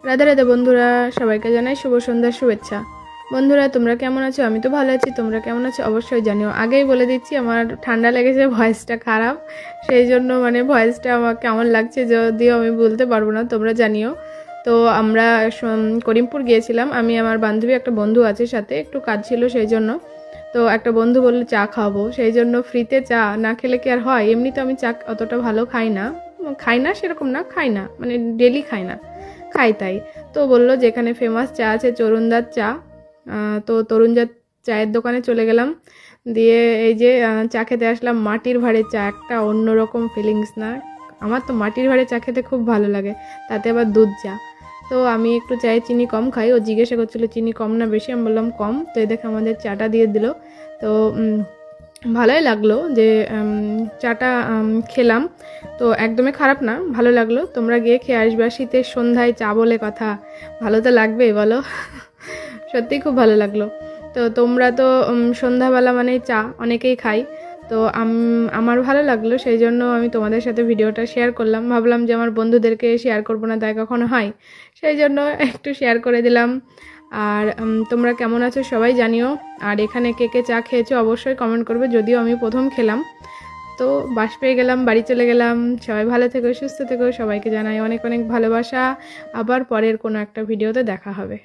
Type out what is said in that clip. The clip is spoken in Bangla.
রাধে রাধে বন্ধুরা, সবাইকে জানাই শুভ সন্ধ্যার শুভেচ্ছা। বন্ধুরা, তোমরা কেমন আছো? আমি তো ভালো আছি, তোমরা কেমন আছো অবশ্যই জানিও। আগেই বলে দিচ্ছি, আমার ঠান্ডা লেগেছে, ভয়েসটা খারাপ, সেই জন্য ভয়েসটা আমার কেমন লাগছে যদিও আমি বলতে পারবো না, তোমরা জানিও। তো আমরা করিমপুর গিয়েছিলাম, আমি আমার বান্ধবী, একটা বন্ধু আছে সাথে, একটু কাজ ছিল সেই জন্য। তো একটা বন্ধু বললো চা খাওয়াবো, সেই জন্য ফ্রিতে চা না খেলে কি আর হয়? এমনি তো আমি চা অতটা ভালো খাই না সেরকম না, খাই না ডেলি খাই না, খাই তাই। তো বললো যেখানে ফেমাস চা আছে তরুণদার চা, তো তরুণদার চায়ের দোকানে চলে গেলাম। দিয়ে এই যে চা খেতে আসলাম। মাটির ভাঁড়ের চা একটা অন্যরকম ফিলিংস না? আমার তো মাটির ভাঁড়ে চা খেতে খুব ভালো লাগে, তাতে আবার দুধ চা। তো আমি একটু চায়ে চিনি কম খাই, ও জিজ্ঞাসা করছিলো চিনি কম না বেশি, আমি বললাম কম। তো এই দেখে আমাদের চাটা দিয়ে দিল। তো ভালোই লাগলো যে চাটা খেলাম। তো একদমই খারাপ না, ভালো লাগলো। তোমরা গিয়ে খেয়ে আসবে। শীতের সন্ধ্যায় চা বলে কথা, ভালো তো লাগবেই বলো। সত্যিই খুব ভালো লাগলো। তো তোমরা তো সন্ধ্যাবেলা মানেই চা অনেকেই খাই, তো আমার ভালো লাগলো, সেই জন্য আমি তোমাদের সাথে ভিডিওটা শেয়ার করলাম। ভাবলাম যে আমার বন্ধুদেরকে শেয়ার করবো না, তাই কখনো হয়, সেই জন্য একটু শেয়ার করে দিলাম। আর তোমরা কেমন আছো সবাই জানিও। আর এখানে কে কে চা খেয়েছো অবশ্যই কমেন্ট করবে, যদিও আমি প্রথম খেলাম। তো বাস পেয়ে গেলাম, বাড়ি চলে গেলাম। সবাই ভালো থেকো, সুস্থ থেকো, সবাইকে জানাই অনেক অনেক ভালোবাসা। আবার পরের কোনো একটা ভিডিওতে দেখা হবে।